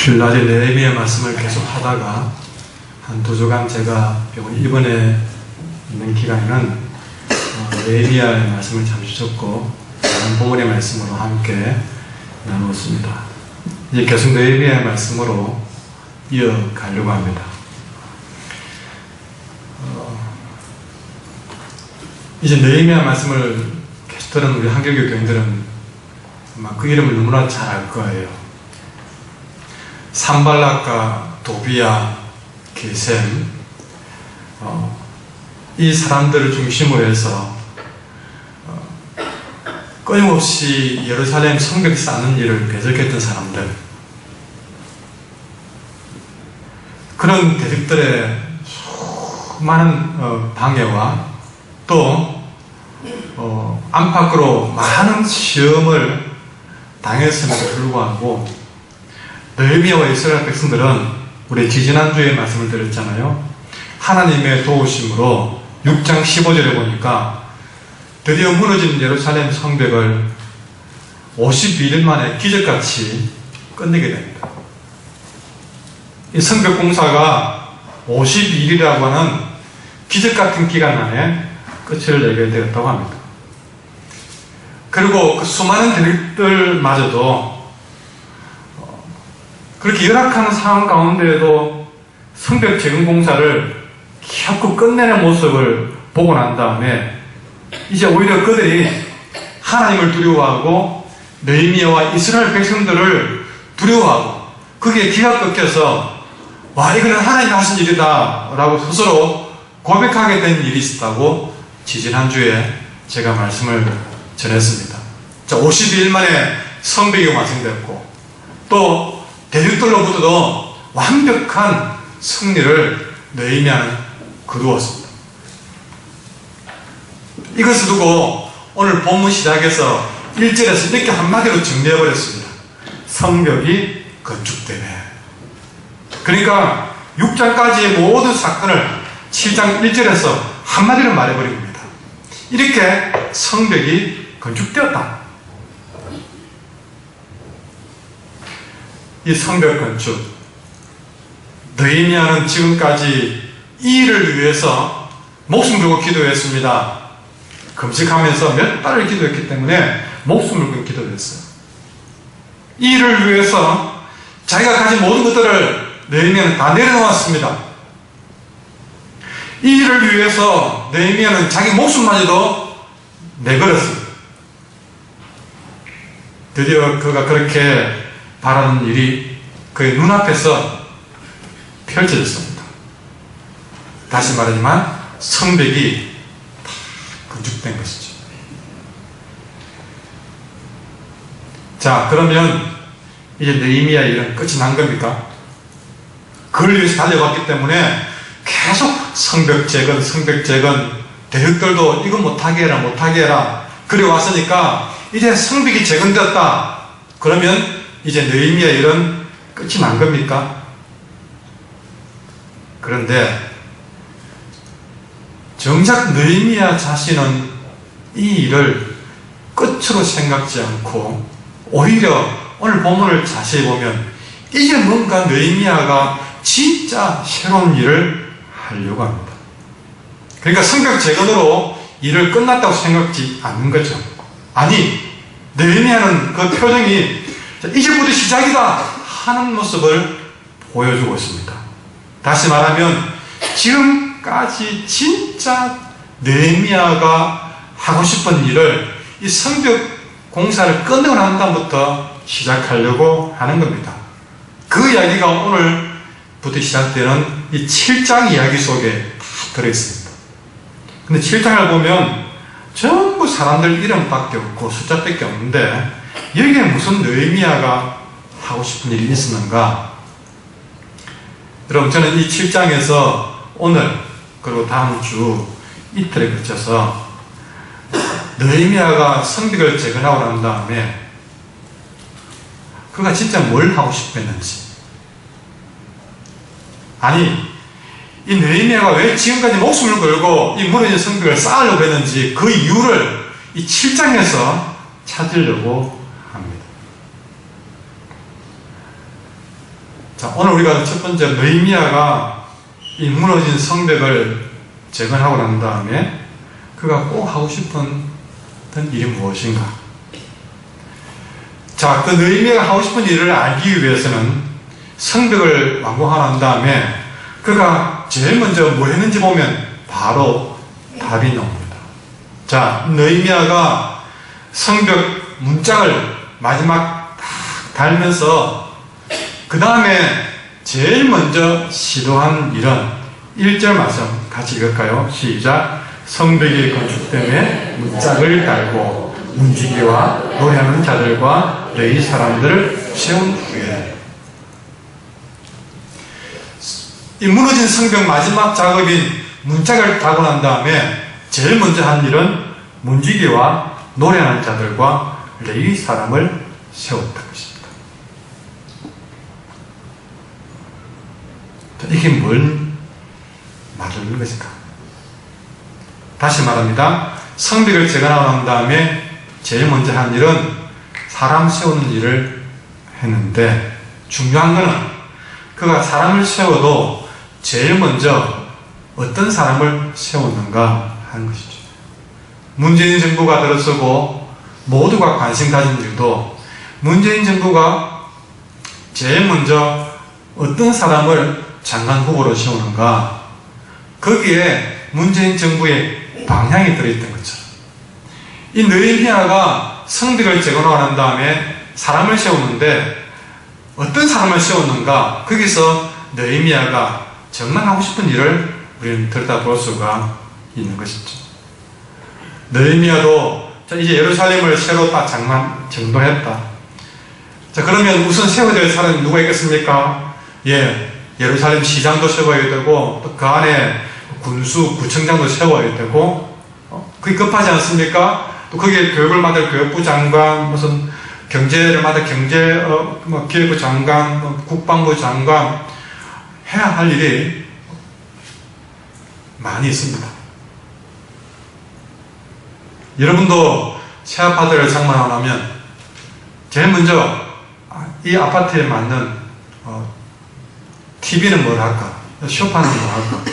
주일 낮에 느헤미야 말씀을 계속 하다가 한 2주간 제가 이번에 있는 기간에는 느헤미야의 말씀을 잠시 듣고 다른 본문의 말씀으로 함께 나누었습니다. 이제 계속 느헤미야의 말씀으로 이어가려고 합니다. 이제 느헤미야 말씀을 계속 들은 우리 한국교 교인들은 아마 그 이름을 너무나 잘 알 거예요. 산발락과 도비야, 게셈, 이 사람들을 중심으로 해서 끊임없이 예루살렘 성벽 쌓는 일을 계속했던 사람들, 그런 대적들의 수많은 방해와 또 안팎으로 많은 시험을 당했음에도 불구하고 느헤미야와 이스라엘 백성들은 우리 지지난주에 말씀을 드렸잖아요. 하나님의 도우심으로 6장 15절에 보니까 드디어 무너진 예루살렘 성벽을 52일 만에 기적같이 끝내게 됩니다. 이 성벽 공사가 52일이라고 하는 기적같은 기간 안에 끝을 내게 되었다고 합니다. 그리고 그 수많은 대적들마저도 그렇게 열악한 상황 가운데에도 성벽 재건 공사를 기어코 끝내는 모습을 보고 난 다음에 이제 오히려 그들이 하나님을 두려워하고 느헤미야와 이스라엘 백성들을 두려워하고 그게 기가 꺾여서 와, 이거는 하나님이 하신 일이다 라고 스스로 고백하게 된 일이 있었다고 지지난주에 제가 말씀을 전했습니다. 자, 52일 만에 성벽이 완성되었고 또 대적들로부터도 완벽한 승리를 느헤미야는 거두었습니다. 이것을 두고 오늘 본문 시작에서 1절에서 이렇게 한마디로 정리해버렸습니다. 성벽이 건축되네. 그러니까 6장까지의 모든 사건을 7장 1절에서 한마디로 말해버린 겁니다. 이렇게 성벽이 건축되었다. 이 성벽 건축, 느헤미야는 지금까지 이 일을 위해서 목숨 걸고 기도했습니다. 금식하면서 몇 달을 기도했기 때문에 목숨을 걸고 기도했어요. 이 일을 위해서 자기가 가진 모든 것들을 느헤미야는 다 내려놓았습니다. 이 일을 위해서 느헤미야는 자기 목숨마저도 내걸었습니다. 드디어 그가 그렇게 바라는 일이 그의 눈앞에서 펼쳐졌습니다. 다시 말하지만 성벽이 다 건축된 것이죠. 자, 그러면 이제 느헤미야 일은 끝이 난 겁니까? 그걸 위해서 달려갔기 때문에 계속 성벽 재건, 대적들도 이거 못하게 해라 그래 왔으니까 이제 성벽이 재건되었다. 그러면 이제 느헤미야 일은 끝이 난 겁니까? 그런데 정작 느헤미야 자신은 이 일을 끝으로 생각지 않고 오히려 오늘 본문을 자세히 보면 이제 뭔가 느헤미야가 진짜 새로운 일을 하려고 합니다. 그러니까 성벽 재건으로 일을 끝났다고 생각지 않는 거죠. 아니, 느헤미야는 그 표정이 이제부터 시작이다 하는 모습을 보여주고 있습니다. 다시 말하면 지금까지 진짜 느헤미야가 하고 싶은 일을 이 성벽 공사를 끝내고 난 다음부터 시작하려고 하는 겁니다. 그 이야기가 오늘부터 시작되는 이 7장 이야기 속에 다 들어있습니다. 근데 7장을 보면 전부 사람들 이름밖에 없고 숫자밖에 없는데 여기에 무슨 느헤미야가 하고 싶은 일이 있었는가? 여러분, 저는 이 7장에서 오늘 그리고 다음 주 이틀에 걸쳐서 느헤미야가 성벽을 재건하고 난 다음에 그가 진짜 뭘 하고 싶었는지, 아니 이 느헤미야가 왜 지금까지 목숨을 걸고 이 무너진 성벽을 쌓으려고 했는지 그 이유를 이 7장에서 찾으려고 합니다. 자, 오늘 우리가 첫 번째 느헤미야가 이 무너진 성벽을 재건하고 난 다음에 그가 꼭 하고 싶은 일이 무엇인가? 자, 그 느헤미야가 하고 싶은 일을 알기 위해서는 성벽을 완공하고 난 다음에 그가 제일 먼저 뭘 했는지 보면 바로 답이 나옵니다. 자, 느헤미야가 성벽 문짝을 마지막 딱 달면서 그 다음에 제일 먼저 시도한 일은 1절 말씀 같이 읽을까요? 시작. 성벽이 건축됨에 문짝을 달고 문지기와 노래하는 자들과 레위 사람들을 세운 후에, 이 무너진 성벽 마지막 작업인 문짝을 달고 난 다음에 제일 먼저 한 일은 문지기와 노래하는 자들과 레위 사람을 세웠던 것입니다. 이게 뭘 말하는 것인가? 다시 말합니다. 성벽을 재건하고 난 다음에 제일 먼저 한 일은 사람 세우는 일을 했는데, 중요한 것은 그가 사람을 세워도 제일 먼저 어떤 사람을 세웠는가 하는 것이죠. 문재인 정부가 들어서고 모두가 관심 가진 일도 문재인 정부가 제일 먼저 어떤 사람을 장관 후보로 세우는가, 거기에 문재인 정부의 방향이 들어있던 것처럼 이 느헤미야가 성벽을 재건하고 난 다음에 사람을 세우는데 어떤 사람을 세웠는가, 거기서 느헤미야가 정말 하고 싶은 일을 우리는 들여다볼 수가 있는 것이죠. 느헤미야도 이제 예루살렘을 새로 다 정돈했다. 자, 그러면 우선 세워야 될 사람이 누가 있겠습니까? 예루살렘 시장도 세워야 되고, 또 그 안에 군수, 구청장도 세워야 되고, 그게 급하지 않습니까? 또 거기에 교육을 맡을 교육부 장관, 무슨 경제를 맡을 기획부 장관, 국방부 장관, 해야 할 일이 많이 있습니다. 여러분도 새 아파트를 장만하고 나면 제일 먼저 이 아파트에 맞는 TV는 뭘 할까? 소파는 뭘 할까?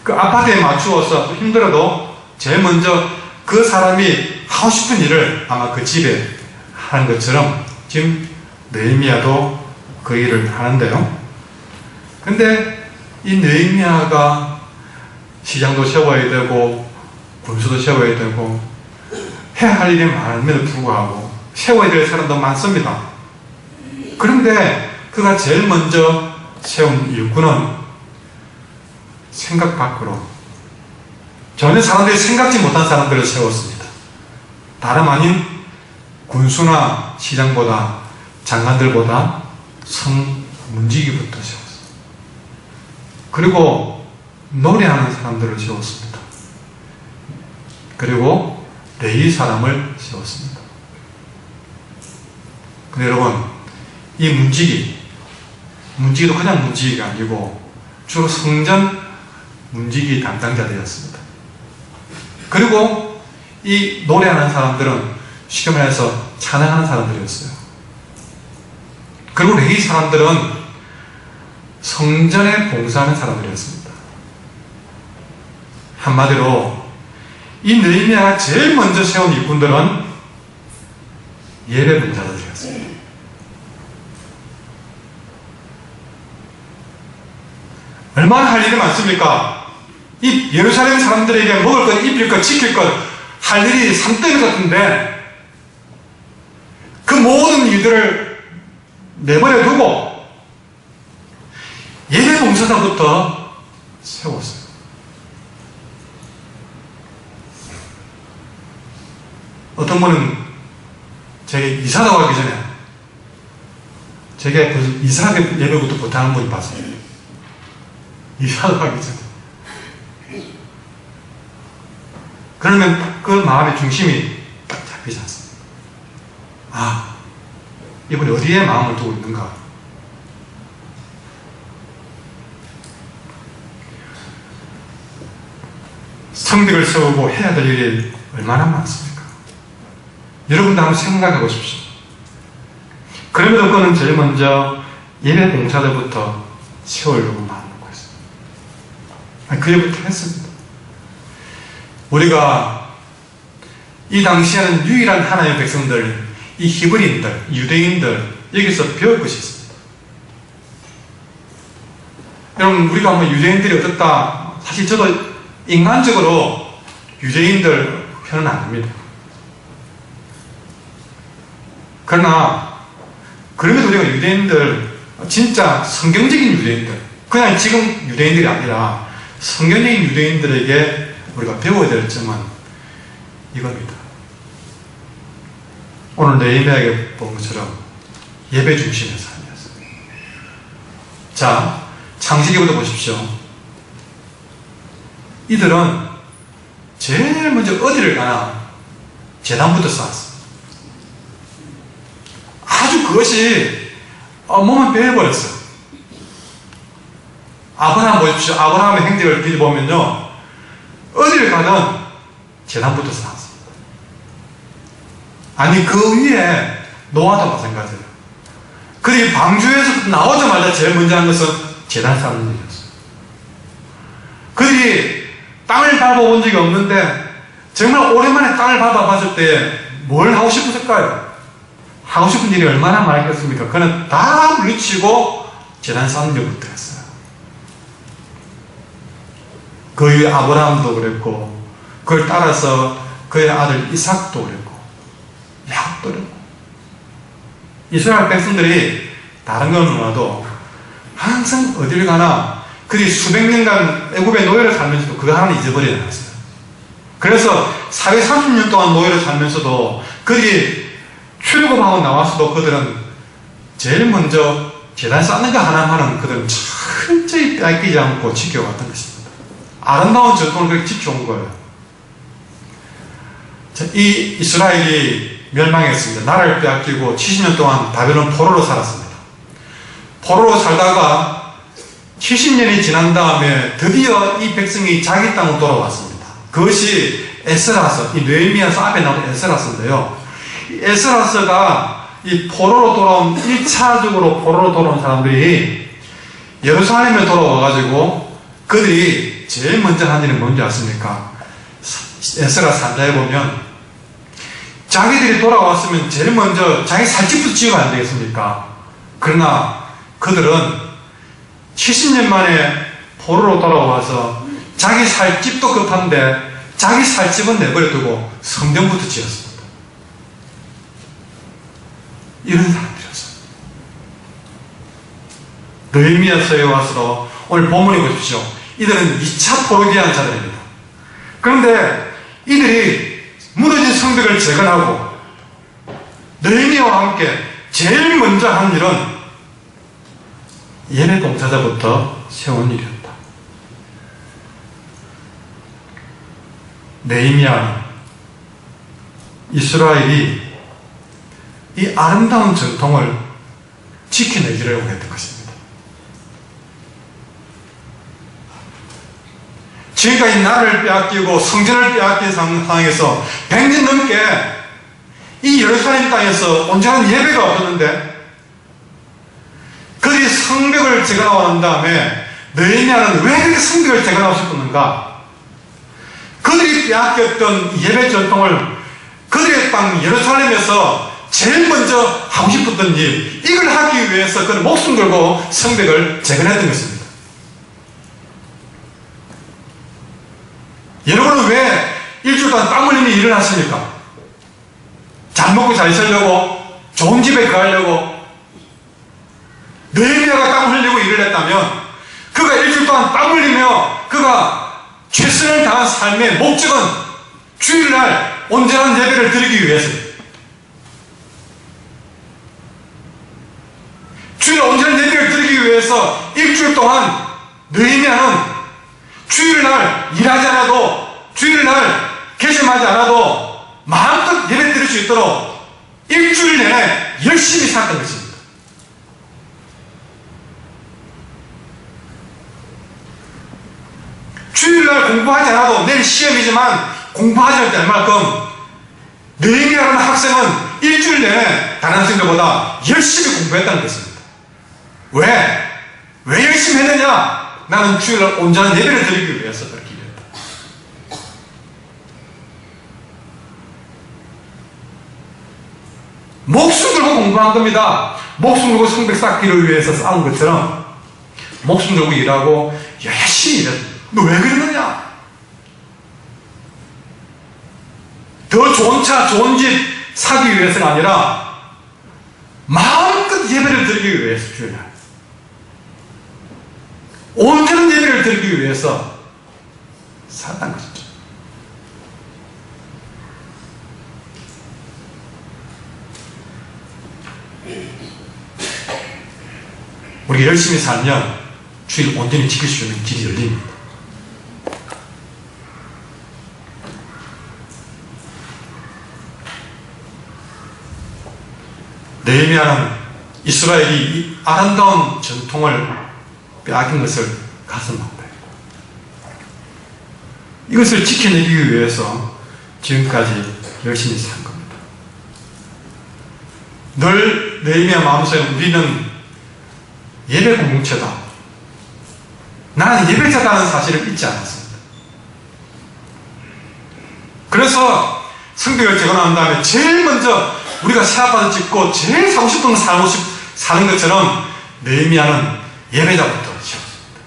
그 아파트에 맞추어서 힘들어도 제일 먼저 그 사람이 하고 싶은 일을 아마 그 집에 하는 것처럼 지금 느헤미야도 그 일을 하는데요. 근데 이 느헤미야가 시장도 세워야 되고 군수도 세워야 되고 해야 할 일이 많음에도 불구하고 세워야 될 사람도 많습니다. 그런데 그가 제일 먼저 세운 일꾼은 생각 밖으로, 전혀 사람들이 생각지 못한 사람들을 세웠습니다. 다름 아닌 군수나 시장보다, 장관들보다 문지기부터 세웠습니다. 그리고 노래하는 사람들을 세웠습니다. 그리고 레위 사람을 세웠습니다. 근데 여러분, 이 문지기도 그냥 문지기가 아니고 주로 성전 문지기 담당자들이었습니다. 그리고 이 노래하는 사람들은 쉽게 말해서 찬양하는 사람들이었어요. 그리고 레위 사람들은 성전에 봉사하는 사람들이었습니다. 한마디로 이 느헤미야가 제일 먼저 세운 일꾼들은 예배 봉사자들이었습니다. 얼마나 할 일이 많습니까? 이 예루살렘 사람들에게 먹을 것, 입힐 것, 지킬 것 할 일이 산더미 같은데 그 모든 일들을 내버려 두고 예배 봉사자부터 세웠어요. 어떤 분은 제게 이사도 가기 전에 제게 그 이사 예배부터 부탁하는 분이 봤어요. 이사도 가기 전에. 그러면 그 마음의 중심이 딱 잡히지 않습니다. 아, 이분이 어디에 마음을 두고 있는가? 성벽을 세우고 해야 될 일이 얼마나 많습니까? 여러분도 한번 생각해 보십시오. 그럼에도 그는 제일 먼저 예배 봉사자부터 세우려고 마음먹고 있어요. 그제부터 했습니다. 우리가 이 당시에는 유일한 하나님의 백성들, 이 히브리인들, 유대인들, 여기서 배울 것이 있습니다. 여러분, 우리가 뭐 유대인들이 어떻다, 사실 저도 인간적으로 유대인들 편은 아닙니다. 그러나 그럼에도 우리가 유대인들, 진짜 성경적인 유대인들, 그냥 지금 유대인들이 아니라 성경적인 유대인들에게 우리가 배워야 될 점은 이겁니다. 오늘 느헤미야에게 본 것처럼 예배 중심의 삶이었어요. 자, 창세기부터 보십시오. 이들은 제일 먼저 어디를 가나 제단부터 쌓았습니다. 아주 그것이 몸을 빼버렸어요. 아브라함 보십시오. 아브라함의 행적을 뒤져보면요, 어디를 가든 제단부터 쌓았습니다. 아니, 그 위에 노아도 마찬가지예요. 그들이 방주에서 나오자마자 제일 먼저 한 것은 제단 쌓는 일이었어요. 그들이 땅을 밟아본 적이 없는데 정말 오랜만에 땅을 밟아봤을 때 뭘 하고 싶었을까요? 하고 싶은 일이 얼마나 많았겠습니까? 그는 다 물리치고 제단 쌓는 일부터 했어요. 그 위에 아브라함도 그랬고, 그걸 따라서 그의 아들 이삭도 그랬고, 야곱도 그랬고, 이스라엘 백성들이 다른 건 몰라도 항상 어디를 가나 그들이 수백 년간 애굽의 노예를 살면서도 그거 하나는 잊어버리지 않았어요. 그래서 430년 동안 노예를 살면서도 그들이 출애굽하고 나와서도 그들은 제일 먼저 제단 쌓는 거 하나만은 그들은 철저히 빼앗기지 않고 지켜왔던 것입니다. 아름다운 전통을 그렇게 지켜온 거예요. 자, 이 이스라엘이 멸망했습니다. 나라를 빼앗기고 70년 동안 바벨론 포로로 살았습니다. 포로로 살다가 70년이 지난 다음에 드디어 이 백성이 자기 땅으로 돌아왔습니다. 그것이 에스라서, 이 느헤미야서 앞에 나오는 에스라서인데요. 에스라서가 이 포로로 돌아온, 1차적으로 포로로 돌아온 사람들이 예루살렘에 돌아와가지고 그들이 제일 먼저 한 일은 뭔지 아십니까? 에스라 3장에 보면 자기들이 돌아왔으면 제일 먼저 자기 살집부터 지으면 안 되겠습니까? 그러나 그들은 70년 만에 포로로 돌아와서 자기 살집도 급한데 자기 살집은 내버려두고 성전부터 지었습니다. 이런 사람들이었어요. 느헤미야서에 와서도 오늘 본문에 보십시오. 이들은 2차 포로기한 자들입니다. 그런데 이들이 무너진 성벽을 재건하고 느헤미야와 함께 제일 먼저 한 일은 예배 봉사자부터 세운 일이었다. 느헤미야는 이스라엘이 이 아름다운 전통을 지켜내기를 원했던 것입니다. 지금까지 나라를 빼앗기고 성전을 빼앗긴 상황에서 100년 넘게 이 예루살렘 땅에서 온전한 예배가 없었는데 그들이 성벽을 재건하고 난 다음에 느헤미야는 왜 그렇게 성벽을 재건하고 싶었는가? 그들이 빼앗겼던 예배 전통을 그들의 땅 예루살렘에서 제일 먼저 하고 싶었던 일, 이걸 하기 위해서 그는 목숨 걸고 성벽을 재건했던 것입니다. 여러분은 왜 일주일 동안 땀 흘리는 일을 하십니까? 잘 먹고 잘 살려고, 좋은 집에 가려고. 느헤미야가 땀 흘리고 일을 했다면 그가 일주일 동안 땀 흘리며 그가 최선을 다한 삶의 목적은 주일날 온전한 예배를 드리기 위해서입니다. 주일날 온전한 예배를 드리기 위해서 일주일 동안 느헤미야는 주일날 일하지 않아도, 주일날 개심하지 않아도 마음껏 예배 드릴 수 있도록 일주일 내내 열심히 살았던 것입니다. 주일날 공부하지 않아도 내일 시험이지만 공부하지 않을 만큼 느헤미야는 학생은 일주일 내내 다른 학생들보다 열심히 공부했다는 것입니다. 왜? 왜 열심히 했느냐? 나는 주일날 온전한 예배를 드리기 위해서 그렇게 했다. 목숨 걸고 공부한 겁니다. 목숨 걸고 성백 쌓기를 위해서 싸운 것처럼 목숨 걸고 일하고 열심히 일했다. 너 왜 그러느냐? 더 좋은 차, 좋은 집 사기 위해서가 아니라 마음껏 예배를 드리기 위해서 주일날 온전한 예배를 드리기 위해서 살았다는 것이죠. 우리가 열심히 살면 주일 온전히 지킬 수 있는 길이 열립니다. 느헤미야는 이스라엘이 이 아름다운 전통을 빼앗긴 것을 가슴 아파요. 이것을 지켜내기 위해서 지금까지 열심히 산 겁니다. 늘 느헤미야 마음속에 우리는 예배 공동체다. 나는 예배자다는 사실을 잊지 않았습니다. 그래서 성벽을 재건한 다음에 제일 먼저 우리가 새아파트 짓고 제일 사고 싶은 거 사는 것처럼 느헤미야는 예배자부터 세웠습니다.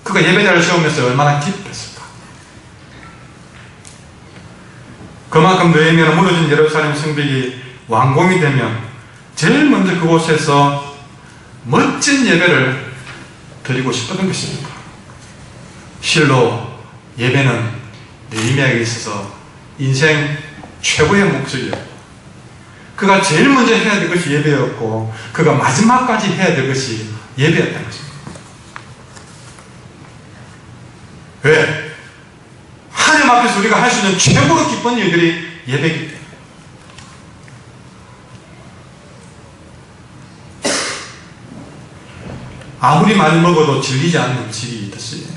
그가 예배자를 세우면서 얼마나 기뻤을까. 그만큼 느헤미야는 무너진 예루살렘 성벽이 완공이 되면 제일 먼저 그곳에서 멋진 예배를 드리고 싶었던 것입니다. 실로 예배는 느헤미야에게 있어서 인생 최고의 목적이었고 그가 제일 먼저 해야 될 것이 예배였고 그가 마지막까지 해야 될 것이 예배였다는 것입니다. 왜? 하나님 앞에서 우리가 할 수 있는 최고로 기쁜 일들이 예배이기 때문에. 아무리 많이 먹어도 질리지 않는 음식이 있듯이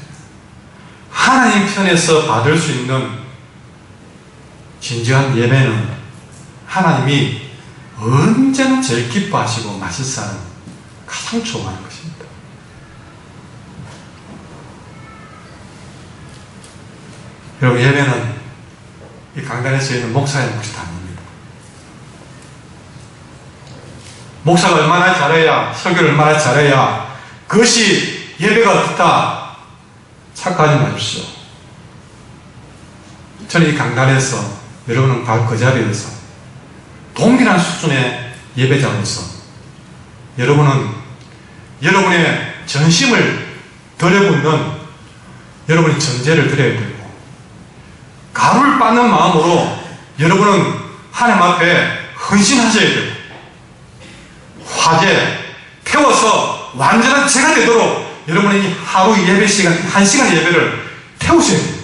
하나님 편에서 받을 수 있는 진정한 예배는 하나님이 언제나 제일 기뻐하시고 맛있어 하는 가장 좋아하는 것입니다. 여러분, 예배는 이 강단에서 있는 목사의 몫이 아닙니다. 목사가 얼마나 잘해야, 설교를 얼마나 잘해야 그것이 예배가 어떻다 착각하지 마십시오. 저는 이 강단에서 여러분은 바로 그 자리에서 동일한 수준의 예배자로서 여러분은 여러분의 전심을 들여붓는 여러분의 전제를 드려야 되고 가루를 빻는 마음으로 여러분은 하나님 앞에 헌신하셔야 되고 화제 태워서 완전한 제가 되도록 여러분의 이 하루 예배 시간, 1시간 예배를 태우셔야 돼요.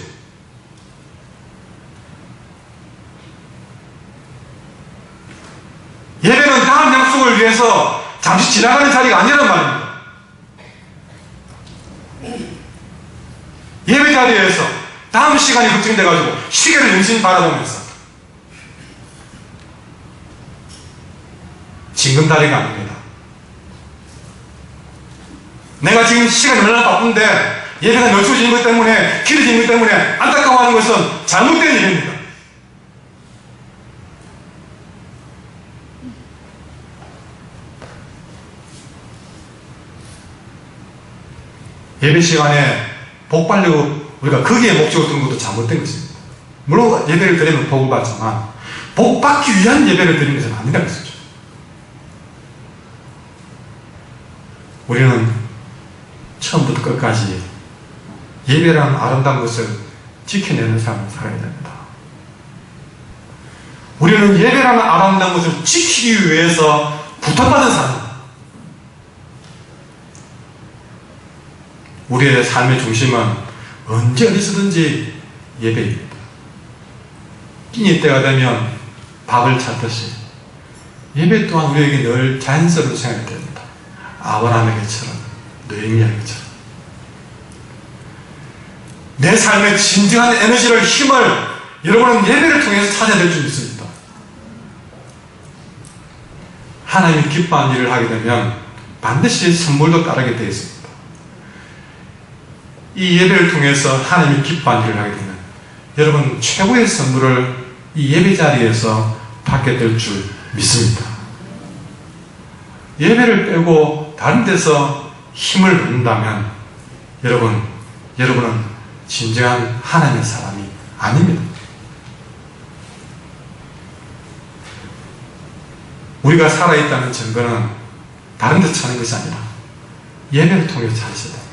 예배는 다음 약속을 위해서 잠시 지나가는 자리가 아니란 말입니다. 예배 자리에서 다음 시간이 걱정돼가지고 시계를 연신히 바라보면서 징금다리가 아닙니다. 내가 지금 시간이 얼마나 바쁜데 예배가 늦춰지는 것 때문에 길어지는 것 때문에 안타까워하는 것은 잘못된 일입니다. 예배 시간에 복 받려고 우리가 거기에 목적을 두는 것도 잘못된 것입니다. 물론 예배를 드리면 복을 받지만 복 받기 위한 예배를 드리는 것은 아니라는 것이죠. 우리는 처음부터 끝까지 예배라는 아름다운 것을 지켜내는 삶을 살아야 됩니다. 우리는 예배라는 아름다운 것을 지키기 위해서 부탁받은 사람. 우리의 삶의 중심은 언제 어디서든지 예배입니다. 끼니 때가 되면 밥을 찾듯이 예배 또한 우리에게 늘 자연스러운 생각이 됩니다. 아브라함에게처럼 느헤미야에게처럼 내 삶의 진정한 에너지를 힘을 여러분은 예배를 통해서 찾아낼 수 있습니다. 하나님이 기뻐하는 일을 하게 되면 반드시 선물도 따르게 되어 있습니다. 이 예배를 통해서 하나님이 기뻐하는 일을 하게 되면 여러분 최고의 선물을 이 예배 자리에서 받게 될 줄 믿습니다. 예배를 빼고 다른 데서 힘을 얻는다면 여러분은 진정한 하나님의 사람이 아닙니다. 우리가 살아있다는 증거는 다른 데서 찾는 것이 아니라 예배를 통해서 찾으셔야 됩니다.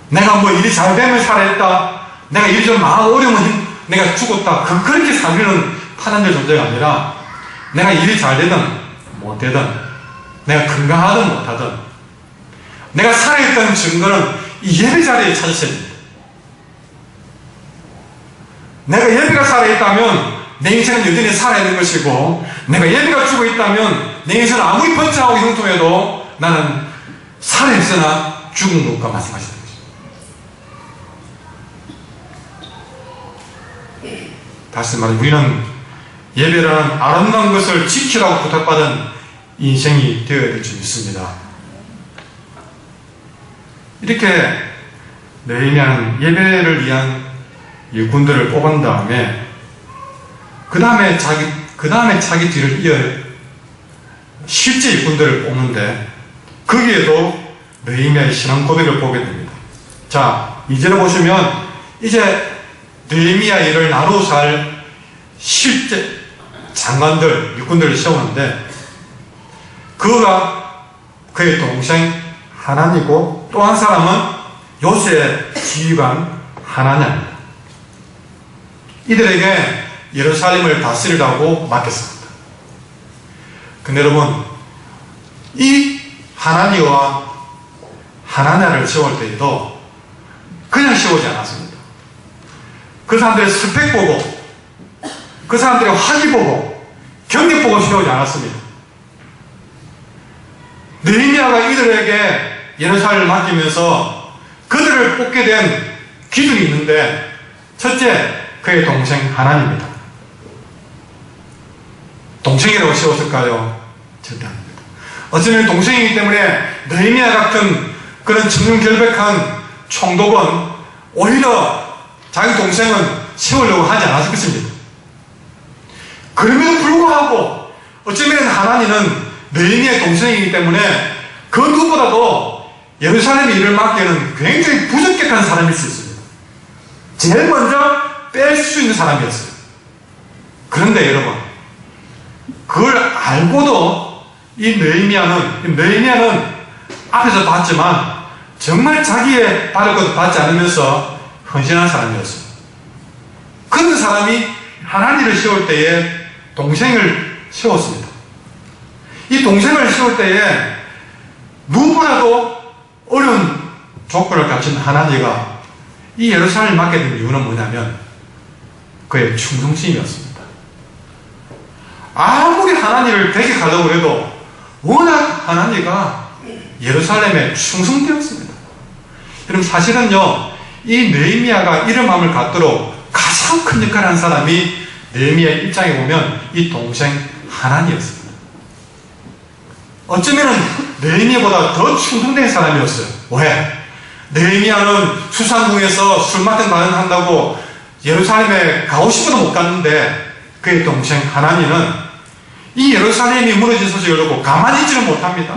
내가 뭐 일이 잘 되면 살아있다, 내가 일이 좀 어려우면 내가 죽었다, 그렇게 살기는 타는 존재가 아니라 내가 일이 잘 되든 못되든 내가 건강하든 못하든 내가 살아있다는 증거는 이 예배 자리에 찾으셔야 됩니다. 내가 예배가 살아있다면 내 인생은 여전히 살아있는 것이고, 내가 예배가 죽어 있다면 내 인생은 아무리 번창하고 형통해도 나는 살아있으나 죽은 것과 마찬가지다. 다시 말해 우리는 예배라는 아름다운 것을 지키라고 부탁받은 인생이 되어야 될 줄 믿습니다. 이렇게 느헤미야는 예배를 위한 일꾼들을 뽑은 다음에 그 다음에 자기 뒤를 이을 실제 일꾼들을 뽑는데 거기에도 느헤미야의 신앙 고백을 보게 됩니다. 자, 2절에 보시면 이제 느헤미야 일을 나누어 살 실제 장관들, 일꾼들을 세우는데 그가 그의 동생 하나니고 또 한 사람은 요새의 지휘관 하나냐입니다. 이들에게 예루살렘을 다스리라고 맡겼습니다. 근데 여러분, 이 하나니와 하나냐를 세울 때에도 그냥 세우지 않았습니다. 그 사람들의 스펙 보고, 그 사람들의 학위 보고, 경력 보고 세우지 않았습니다. 느헤미야가 이들에게 예루살렘을 맡기면서 그들을 뽑게 된 기준이 있는데, 첫째, 그의 동생 하나니입니다. 동생이라고 세웠을까요? 절대 아닙니다. 어쩌면 동생이기 때문에 느헤미야 같은 그런 청렴결백한 총독은 오히려 자기 동생은 세우려고 하지 않았을 것입니다. 그럼에도 불구하고 어쩌면 하나니는 느헤미야의 동생이기 때문에 그 누구보다도 예루살렘의 일을 맡기에는 굉장히 부적격한 사람일 수 있습니다. 제일 먼저 뺄 수 있는 사람이었어요. 그런데 여러분, 그걸 알고도 이 느헤미야는 앞에서 봤지만 정말 자기의 받을 것도 받지 않으면서 헌신한 사람이었어요. 그런 사람이 하나니를 세울 때에 동생을 세웠습니다. 이 동생을 세울 때에 누구라도 어려운 조건을 갖춘 하나니가 이 예루살렘을 맡게 된 이유는 뭐냐면 그의 충성심이었습니다. 아무리 하나니를 배격하려고 해도 워낙 하나니가 예루살렘에 충성되었습니다. 여러분, 사실은요, 이 느헤미야가 이런 마음을 갖도록 가장 큰 역할을 한 사람이 느헤미야의 입장에 보면 이 동생 하나니였습니다. 어쩌면 느헤미야보다 더 충성된 사람이었어요. 왜? 느헤미야는 수상궁에서 술 맡은 반응한다고 예루살렘에 가고 싶어도 못 갔는데 그의 동생 하나니는 이 예루살렘이 무너진 소식을 듣고 가만히 있지는 못합니다.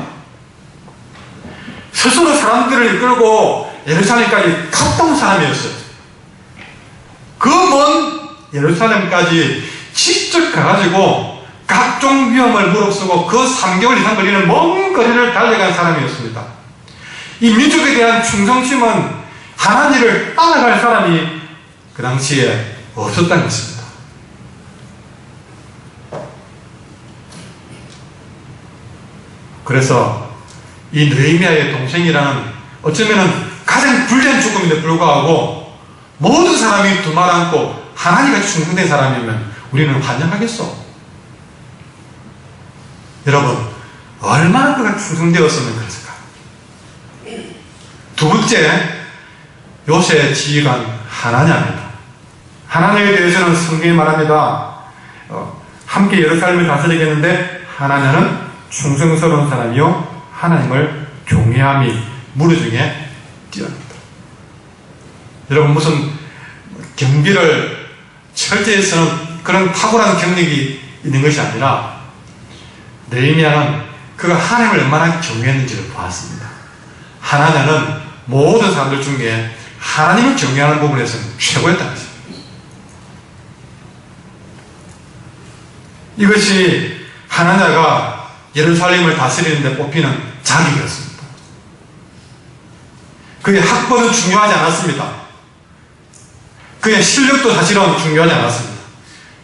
스스로 사람들을 이끌고 예루살렘까지 갔다 온 사람이었어요. 그 먼 예루살렘까지 직접 가가지고 각종 위험을 무릅쓰고 그 3개월 이상 걸리는 먼 거리를 달려간 사람이었습니다. 이 민족에 대한 충성심은 하나님을 따라갈 사람이 그 당시에 없었다는 것입니다. 그래서 이 느헤미야의 동생이라는 어쩌면 가장 불리한 죽음인데 불구하고 모든 사람이 두 말 안고 하나님과 충성된 사람이면 우리는 환영하겠소. 여러분, 얼마나 그가 충성되었으면 그랬을까? 두 번째, 요새의 지휘관 하나냐입니다. 하나냐에 대해서는 성경이 말합니다. 함께 예루살렘을 다스리겠는데 하나냐는 충성스러운 사람이요 하나님을 경외함이 무르중에 뛰어납니다. 여러분 무슨 경비를 철저해서는 그런 탁월한 경력이 있는 것이 아니라 느헤미야는 그가 하나님을 얼마나 경외했는지를 보았습니다. 하나냐는 모든 사람들 중에 하나님을 경외하는 부분에서는 최고였다는 것입니다. 이것이 하나냐가 예루살렘을 다스리는 데 뽑히는 자격이었습니다. 그의 학벌은 중요하지 않았습니다. 그의 실력도 사실은 중요하지 않았습니다.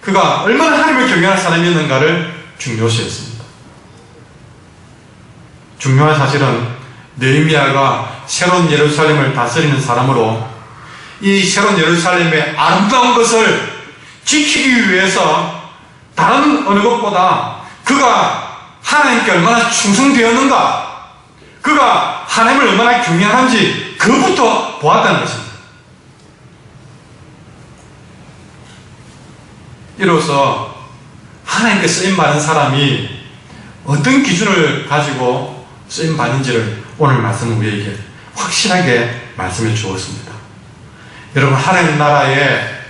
그가 얼마나 하나님을 경외하는 사람이었는가를 중요시했습니다. 중요한 사실은 느헤미야가 새로운 예루살렘을 다스리는 사람으로 이 새로운 예루살렘의 아름다운 것을 지키기 위해서 다른 어느 것보다 그가 하나님께 얼마나 충성되었는가, 그가 하나님을 얼마나 경외하는지 그것부터 보았다는 것입니다. 이로써 하나님께 쓰임받은 사람이 어떤 기준을 가지고 쓰임받는지를 오늘 말씀은 우리에게 확실하게 말씀해 주었습니다. 여러분, 하나님 나라의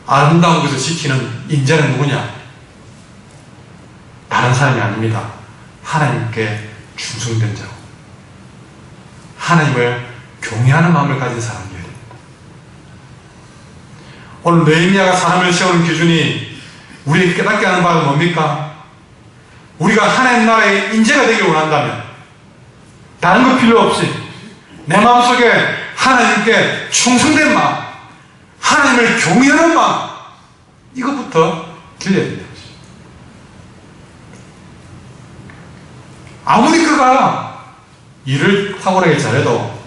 아름다운 것을 지키는 인자는 누구냐? 다른 사람이 아닙니다. 하나님께 충성된 자, 하나님을 경외하는 마음을 가진 사람이에요. 오늘 느헤미야가 사람을 세우는 기준이 우리에게 깨닫게 하는 바는 뭡니까? 우리가 하나님 나라의 인재가 되길 원한다면 다른 것 필요 없이 내 마음속에 하나님께 충성된 마음, 하나님을 경외하는 마음, 이것부터 들려야 됩니다. 아무리 그가 일을 탁월하게 잘해도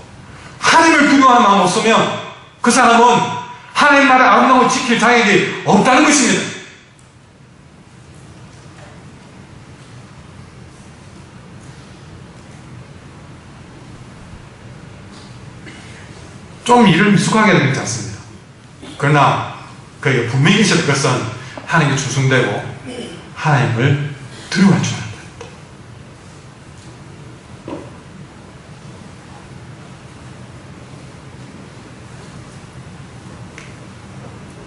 하나님을 두려워하는 마음 없으면 그 사람은 하나님 나라의 아름다운 걸 지킬 자격이 없다는 것입니다. 좀 일을 미숙하게 되면 괜찮습니다. 그러나 그에게 분명히 있을 것은 하나님께 충성되고 하나님을 두려워할 줄 알아야 됩니다.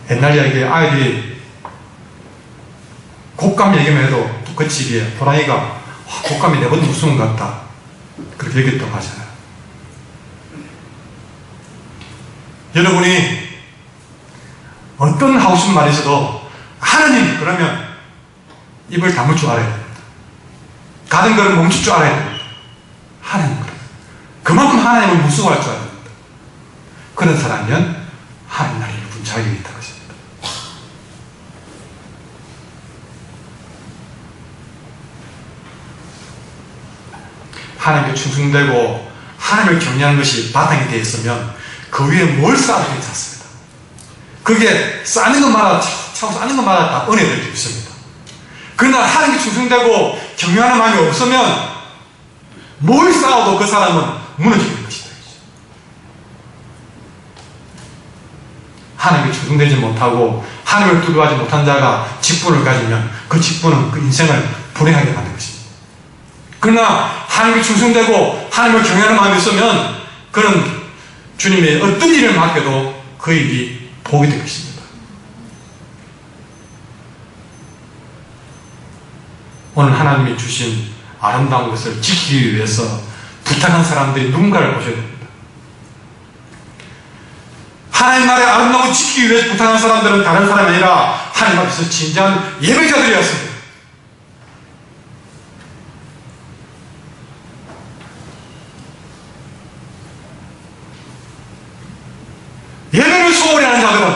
옛날 이야기에 아이들이 곶감 얘기만 해도 그치기에 호랑이가 곶감이 내보다 무서운 것 같다, 그렇게 얘기했다고 하잖아요. 여러분이 어떤 하고 싶은 말이 있어도 하나님 그러면 입을 다물 줄 알아야 됩니다. 가는 것을 멈출 줄 알아야 됩니다. 하나님 그만큼 하나님을 무서워할 줄 알아야 됩니다. 그런 사람이면 하나님 나라의 일꾼 자격이 있다는 것입니다. 하나님께 충성되고 하나님을 경외하는 것이 바탕이 되어 있으면 그 위에 뭘 쌓아도 괜찮습니다. 그게 쌓는 것마다 차고 쌓는 것마다 다 은혜될 수 있습니다. 그러나 하나님께 충성되고 경외하는 마음이 없으면 뭘 쌓아도 그 사람은 무너지는 것이다. 하나님께 충성되지 못하고 하나님을 두려워하지 못한 자가 직분을 가지면 그 직분은 그 인생을 불행하게 만든 것입니다. 그러나 하나님께 충성되고 하나님을 경외하는 마음이 있으면 그는 주님의 어떤 일을 맡겨도 그 일이 복이 될 것입니다. 오늘 하나님이 주신 아름다운 것을 지키기 위해서 부탁한 사람들이 누군가를 보셔야 됩니다. 하나님 나라의 아름다운 걸 지키기 위해서 부탁한 사람들은 다른 사람이 아니라 하나님 앞에서 진지한 예배자들이었습니다. 예배를 소홀히 하는 자들은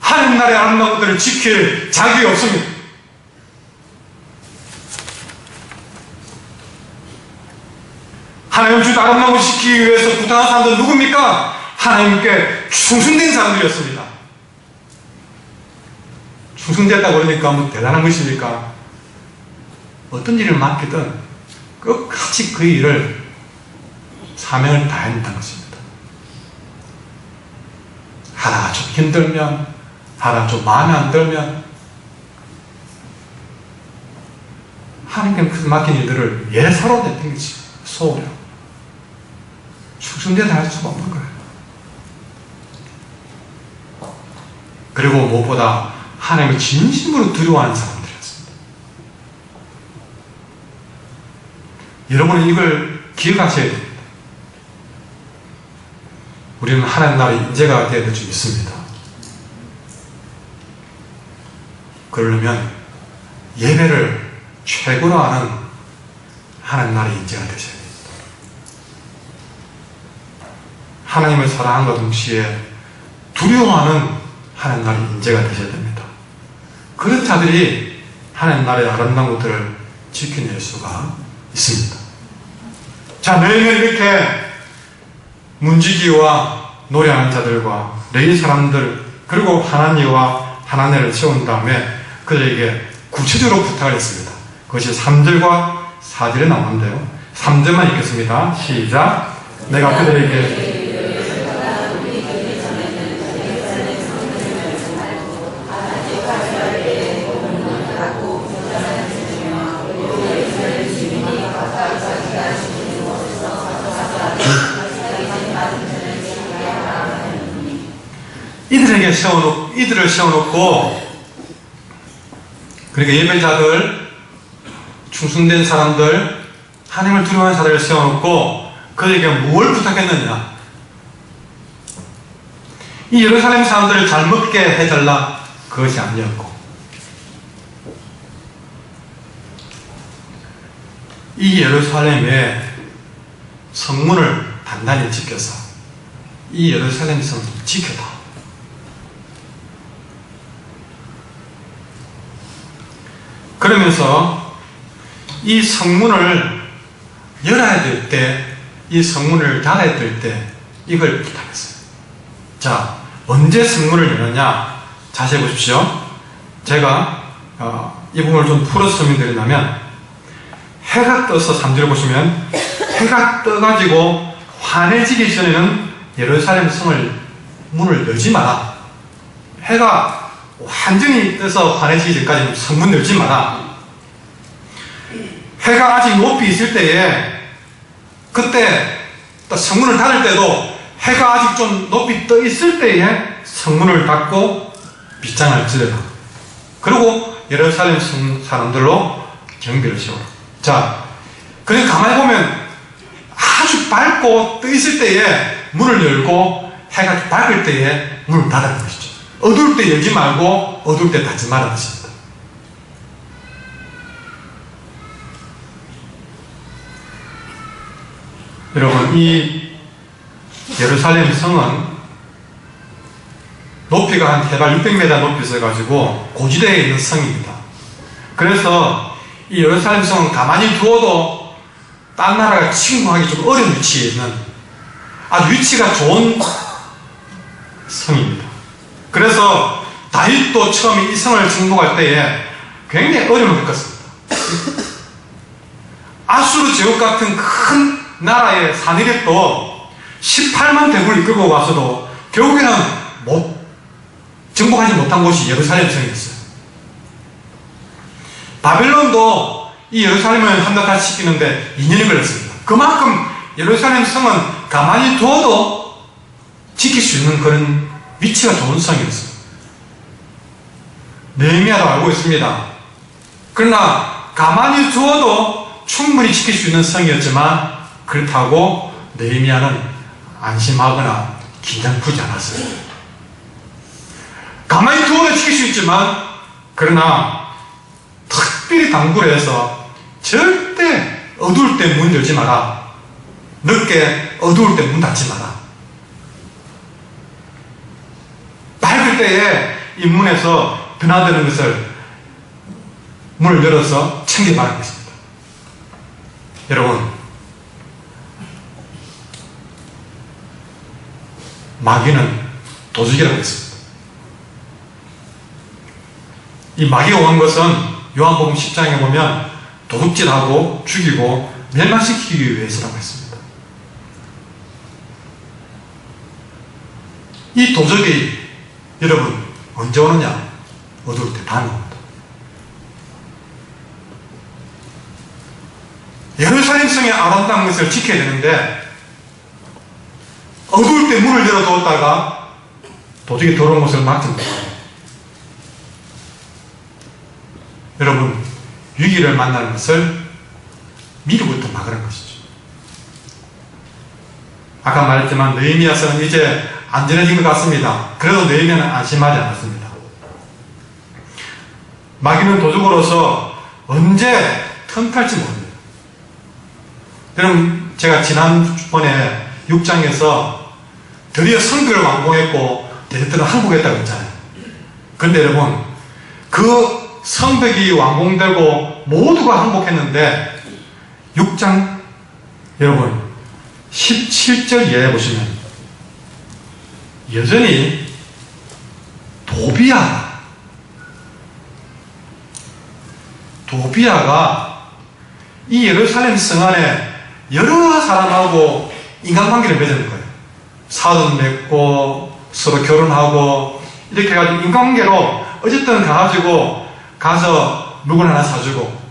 하나님 나라의 아름다운 것들을 지킬 자격이 없습니다. 하나님 주신 아름다운 것을 지키기 위해서 부탁한 사람들은 누굽니까? 하나님께 충성된 사람들이었습니다. 충성됐다고 그러니까 뭐 대단한 것입니까? 어떤 일을 맡기든 끝까지 그 일을 사명을 다해야 한다는 것입니다. 하나 좀 힘들면, 하나 좀 마음에 안 들면 하나님께 맡긴 일들을 예사로 내팽개치 소홀히 충성되게 할 수가 없는 거예요. 그리고 무엇보다 하나님을 진심으로 두려워하는 사람들이었습니다. 여러분은 이걸 기억하셔야 됩니다. 우리는 하나님 나라의 인재가 되어야 될 줄 믿습니다. 그러려면 예배를 최고로 하는 하나님 나라의 인재가 되셔야 됩니다. 하나님을 사랑함과 동시에 두려워하는 하나님 나라의 인재가 되셔야 됩니다. 그런 자들이 하나님 나라의 아름다운 것들을 지켜낼 수가 있습니다. 자, 매일매일 이렇게 문지기와 노래하는 자들과 레위 사람들 그리고 하나님과 하나님을 세운 다음에 그들에게 구체적으로 부탁을 했습니다. 그것이 3절과 4절에 나오는데요. 3절만 읽겠습니다. 시작. 내가 그들에게 이들을 세워놓고 그러니까 예배자들, 충성된 사람들, 하나님을 두려워하는 자들을 세워놓고 그들에게 뭘 부탁했느냐? 이 예루살렘 사람들을 잘 먹게 해달라, 그것이 아니었고 이 예루살렘의 성문을 단단히 지켜서 이 예루살렘 성을 지켜다. 그러면서 이 성문을 열어야 될 때, 이 성문을 닫아야 될 때 이걸 부탁했어요. 자, 언제 성문을 열었냐? 자세히 보십시오. 제가 이 부분을 좀 풀어서 설명드린다면 해가 떠서 3절을 보시면 해가 떠가지고 환해지기 전에는 예루살렘 성을 문을 열지 마라. 해가 완전히 떠서 환해지기 전까지는 성문 열지 마라. 해가 아직 높이 있을 때에 그때 성문을 닫을 때도 해가 아직 좀 높이 떠 있을 때에 성문을 닫고 빗장을 찌르라. 그리고 예루살렘 성 사람들로 경비를 세워라. 자, 그냥 가만히 보면 아주 밝고 떠 있을 때에 문을 열고 해가 밝을 때에 문을 닫는 것이죠. 어두울 때 열지 말고 어두울 때 닫지 말라는 것입니다. 여러분, 이 예루살렘 성은 높이가 한 해발 600m 높이 있어가지고 고지대에 있는 성입니다. 그래서 이 예루살렘 성은 가만히 두어도 딴 나라가 침공하기 좀 어려운 위치에 있는 아주 위치가 좋은 성입니다. 그래서 다윗도 처음에 이 성을 정복할 때에 굉장히 어려움을 겪었습니다. 아수르 제국 같은 큰 나라의 사내력도 18만 대군을 이끌고 가서도 결국에는 정복하지 못한 곳이 예루살렘 성이었어요. 바벨론도 이 예루살렘을 함락시키는데 2년이 걸렸습니다. 그만큼 예루살렘 성은 가만히 두어도 지킬 수 있는 그런 위치가 좋은 성이었어요. 느헤미야도 알고 있습니다. 그러나 가만히 두어도 충분히 지킬 수 있는 성이었지만 그렇다고 느헤미야는 안심하거나 긴장 풀지 않았어요. 가만히 두어도 지킬 수 있지만 그러나 특별히 당부를 해서 절대 어두울 때 문 열지 마라. 늦게 어두울 때 문 닫지 마라. 밝을 때에 이 문에서 드나드는 것을 문을 열어서 챙겨봐야 겠습니다. 여러분, 마귀는 도둑이라고 했습니다. 이 마귀가 온 것은 요한복음 10장에 보면 도둑질하고 죽이고 멸망시키기 위해서라고 했습니다. 이 도적이 여러분 언제 오느냐? 어두울 때 다 나옵니다. 예루살렘성의 아름다운 것을 지켜야 되는데 어두울 때 문을 열어두었다가 도저히 더러운 것을 막지 못해요. 여러분, 위기를 만나는 것을 미리부터 막으라는 것이죠. 아까 말했지만 느헤미야서는 이제 안전해진 것 같습니다. 그래도 느헤미야는 안심하지 않았습니다. 마귀는 도적으로서 언제 틈탈지 모릅니다. 여러분, 제가 지난번에 6장에서 드디어 성벽을 완공했고 대적들은 항복했다고 했잖아요. 그런데 여러분, 그 성벽이 완공되고 모두가 항복했는데 6장 여러분 17절 이하에 보시면 여전히 도비아가 이 예루살렘 성 안에 여러 사람하고 인간관계를 맺는 거예요. 사돈 맺고 서로 결혼하고 이렇게 해가지고 인간관계로 어쨌든 가서 물건 하나 사주고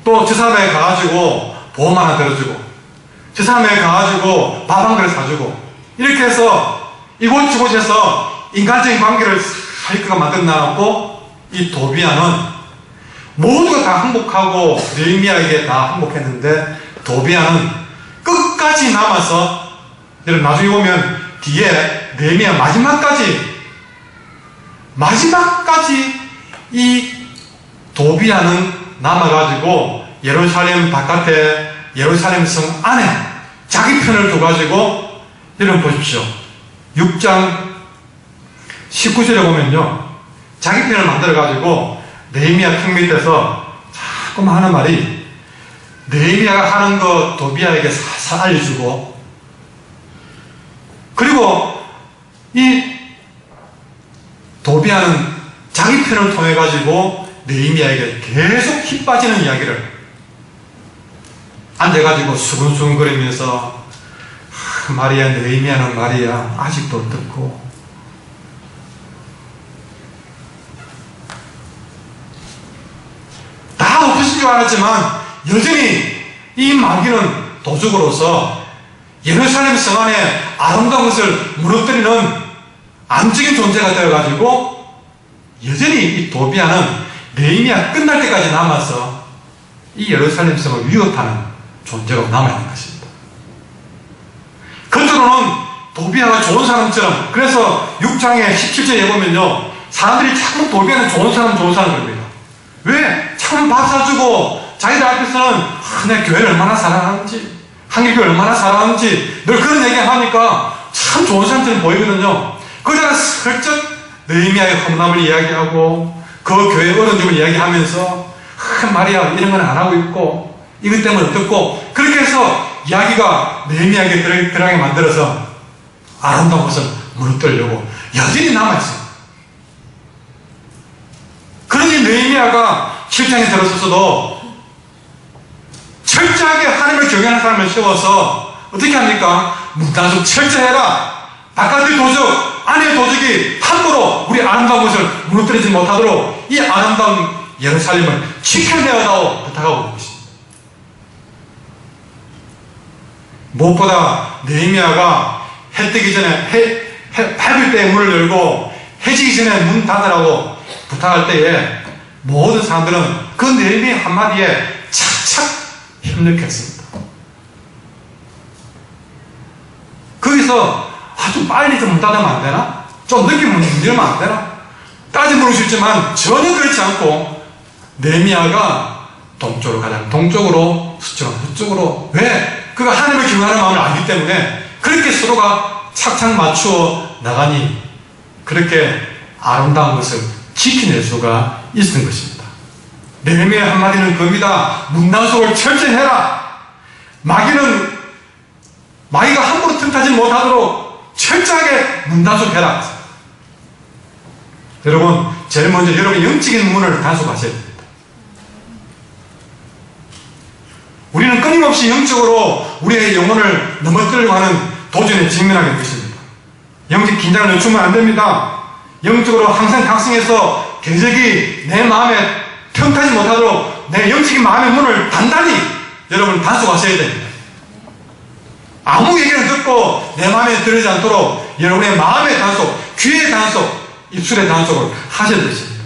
또 저 사람에 가가지고 보험 하나 들어주고 저 사람에 가가지고 밥 한 그릇 사주고 이렇게 해서 이곳저곳에서 인간적인 관계를 사이클가 만들어놨고 이 도비아는 모두가 다 항복하고 느헤미야에게 다 항복했는데 도비아는 끝까지 남아서 여러분 나중에 보면 뒤에 느헤미야 마지막까지 이 도비아는 남아가지고 예루살렘 바깥에 예루살렘 성 안에 자기 편을 둬가지고 여러분 보십시오. 6장 19절에 보면요 자기 편을 만들어가지고 느헤미야 턱 밑에서 자꾸만 하는 말이 느헤미야가 하는 거 도비아에게 살살 알려주고 그리고 이 도비아는 자기 편을 통해 가지고 느헤미야에게 계속 힘 빠지는 이야기를 앉아가지고 수근수근거리면서 말이야 느헤미야는 말이야 아직도 어떻고 다 엎으신 줄 알았지만 여전히 이 마귀는 도적으로서 예루살렘 성 안에 아름다운 것을 무너뜨리는 암적인 존재가 되어가지고 여전히 이 도비아는 느헤미야 끝날 때까지 남아서 이 예루살렘 성을 위협하는 존재가 남아있는 것입니다. 겉으로는 도비아가 좋은 사람처럼 그래서 6장에 17절에 보면요 사람들이 자꾸 도비아는 좋은 사람 그럽니다. 왜? 참 밥 사주고 자기들 앞에서는 내 교회를 얼마나 사랑하는지 한길교회 얼마나 사랑하는지 늘 그런 얘기 하니까 참 좋은 사람처럼 보이거든요. 그러다가 슬쩍 느헤미야의 험담을 이야기하고 그 교회 어른집을 이야기하면서 말이야 이런 건 안 하고 있고 이것 때문에 어떻고 그렇게 해서 이야기가 느헤미야에게 들어가게 만들어서 아름다운 것을 무너뜨리려고 여전히 남아있어요. 그러니 느헤미야가 7장에 들어서서도 철저하게 하나님을 경외하는 사람을 세워서 어떻게 합니까? 문단속 철저해라. 바깥의 도적, 안의 도적이 함부로 우리 아름다운 것을 무너뜨리지 못하도록 이 아름다운 예루살렘을 지켜내어다오 부탁하고 있습니다. 무엇보다 느헤미야가 해 뜨기 전에 밝을 때 문을 열고 해지기 전에 문 닫으라고 부탁할 때에 모든 사람들은 그 느헤미야 한마디에 착착 협력했습니다. 거기서 아주 빨리 좀 문 닫으면 안 되나? 좀 늦게 문 열면 안 되나? 따지 물을 수 있지만 전혀 그렇지 않고 느헤미야가 동쪽으로 가자. 동쪽으로, 서쪽으로. 왜? 그가 하나님을 기원하는 마음을 알기 때문에 그렇게 서로가 착착 맞추어 나가니 그렇게 아름다운 것을 지켜낼 수가 있었던 것입니다. 느헤미야 한마디는 겁니다. 문단속을 철저히 해라. 마귀가 함부로 틈타지 못하도록 철저하게 문단속해라. 여러분, 제일 먼저 여러분이 영적인 문을 단속하셔야 됩니다. 우리는 끊임없이 영적으로 우리의 영혼을 넘어뜨리려고 하는 도전에 직면하게 되십니다. 영적 긴장을 늦추면 안 됩니다. 영적으로 항상 각성해서 계적이 내 마음에 틈타지 못하도록 내 영적인 마음의 문을 단단히 여러분 단속하셔야 됩니다. 아무 얘기를 듣고 내 마음에 들지 않도록 여러분의 마음의 단속, 귀의 단속, 입술의 단속을 하셔야 되십니다.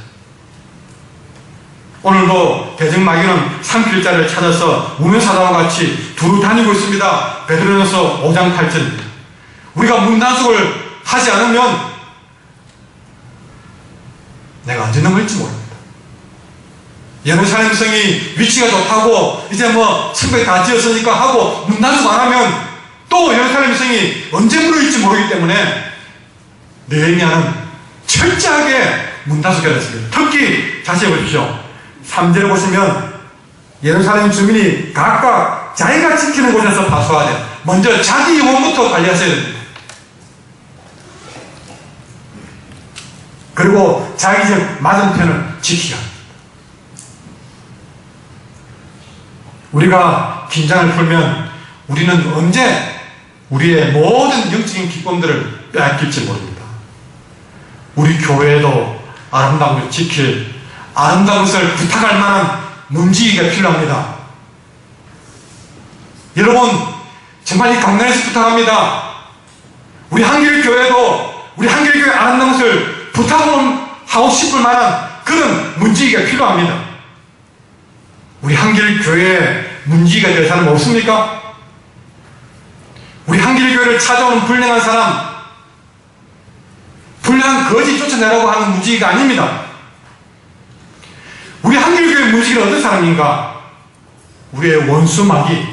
오늘도 대적마귀는 산길자를 찾아서 우면사다와 같이 두루 다니고 있습니다. 베드로전서 5장 8절입니다. 우리가 문단속을 하지 않으면 내가 언제 넘을지 모릅니다. 예루살렘 성이 위치가 좋다고 이제 뭐 성벽 다 지었으니까 하고 문단속 안 하면 또 예루살렘 성이 언제 무너질지 모르기 때문에 느헤미야는 철저하게 문단속해야 했습니다. 특히 자세히 보십시오. 3절에 보시면 예루살렘 주민이 각각 자기가 지키는 곳에서 파수하되 먼저 자기 영혼부터 관리하셔야 됩니다. 그리고 자기 집 맞은편을 지키라. 우리가 긴장을 풀면 우리는 언제 우리의 모든 영적인 기쁨들을 빼앗길지 모릅니다. 우리 교회에도 아름다운 것을 지킬, 아름다운 것을 부탁할 만한 문지기가 필요합니다. 여러분, 정말 이 강단에서 부탁합니다. 우리 한길교회도 우리 한길교회 아름다운 것을 부탁하고 싶을 만한 그런 문지기가 필요합니다. 우리 한길교회에 문지기가 될 사람 없습니까? 우리 한길교회를 찾아오는 불량한 사람, 불량한 거지 쫓아내라고 하는 문지기가 아닙니다. 우리 한길교회 문지기는 어떤 사람인가? 우리의 원수마귀,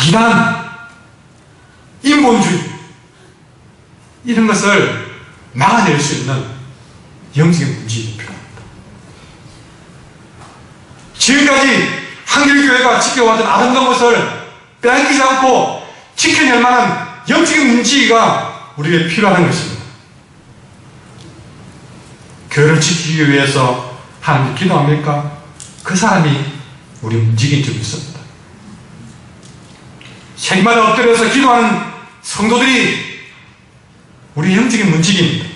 이단, 인본주의, 이런 것을 막아낼 수 있는 영적인 문지기가 필요합니다. 지금까지 한길교회가 지켜왔던 아름다운 것을 빼앗기지 않고 지켜낼 만한 영적인 문지기가 우리에게 필요한 것입니다. 교회를 지키기 위해서 하나님 기도합니까? 그 사람이 우리 문지기인 줄 믿습니다. 새끼마다 엎드려서 기도하는 성도들이 우리 영적인 문지기입니다.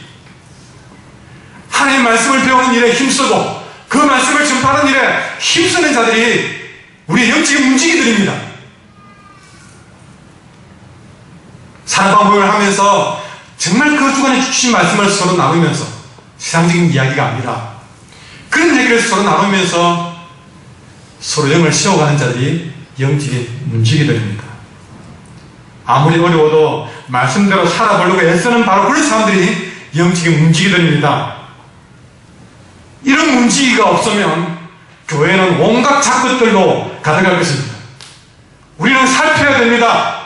하나님의 말씀을 배우는 일에 힘쓰고 그 말씀을 전파하는 일에 힘쓰는 자들이 우리의 영적인 문지기들입니다. 산업방법을 하면서 정말 그 주간에 주신 말씀을 서로 나누면서 세상적인 이야기가 아니라 그런 얘기를 서로 나누면서 서로 영을 세워가는 자들이 영적인 문지기들입니다. 아무리 어려워도 말씀대로 살아보려고 애쓰는 바로 그런 사람들이 영적인 문지기들입니다. 이런 문지기가 없으면 교회는 온갖 잡것들로 가득할 것입니다. 우리는 살펴야 됩니다.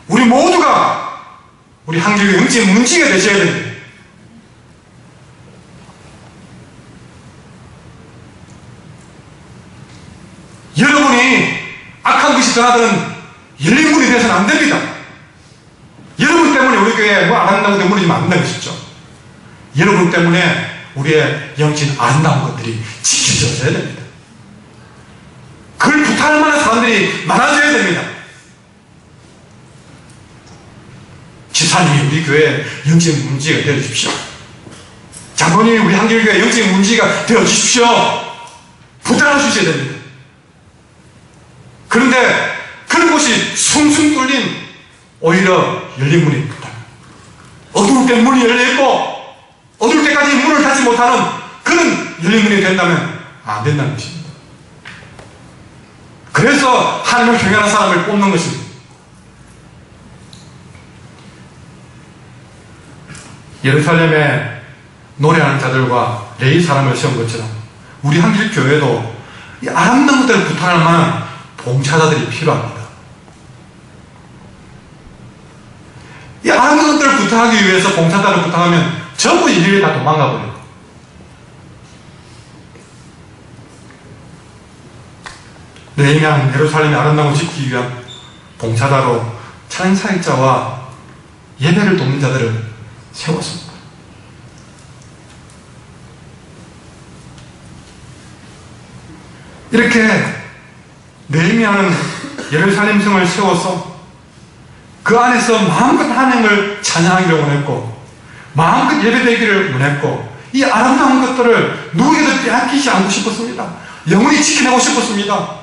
우리 모두가 우리 한국의 영적인 문지기가 되셔야 됩니다. 여러분이 악한 것이 드나드는 열린 문이 되어서는 안 됩니다. 여러분 때문에 우리 교회에 뭐 아름다운 것들이 무너지면 안 된다는 것이죠. 여러분 때문에 우리의 영적인 아름다운 것들이 지켜져야 됩니다. 그걸 부탁할 만한 사람들이 많아져야 됩니다. 지사님이 우리 교회에 영적인 문지기가 되어 주십시오. 장로님이 우리 한길교회 영적인 문지기가 되어 주십시오. 부탁할 수 있어야 됩니다. 그런데 그런 곳이 숭숭 뚫린 오히려 열린 문이 있다. 어두울 때 문이 열려있고 어두울 때까지 문을 닫지 못하는 그런 열린 문이 된다면 안 된다는 것입니다. 그래서 하나님을 경외하는 사람을 뽑는 것입니다. 예루살렘에 노래하는 자들과 레위 사람을 세운 것처럼 우리 한길교회도 이 아름다운 것들을 부탁할 만한 봉사자들이 필요합니다. 이 아름다운 것들을 부탁하기 위해서 봉사자를 부탁하면 전부 인류에 다 도망가버려요. 느헤미야는 예루살렘의 아름다움을 지키기 위한 봉사자로 찬양사역자와 예배를 돕는 자들을 세웠습니다. 이렇게 느헤미야는 예루살렘 성을 세워서 그 안에서 마음껏 하나님을 찬양하기를 원했고 마음껏 예배드리기를 원했고 이 아름다운 것들을 누구에게도 빼앗기지 않고 싶었습니다. 영원히 지켜내고 싶었습니다.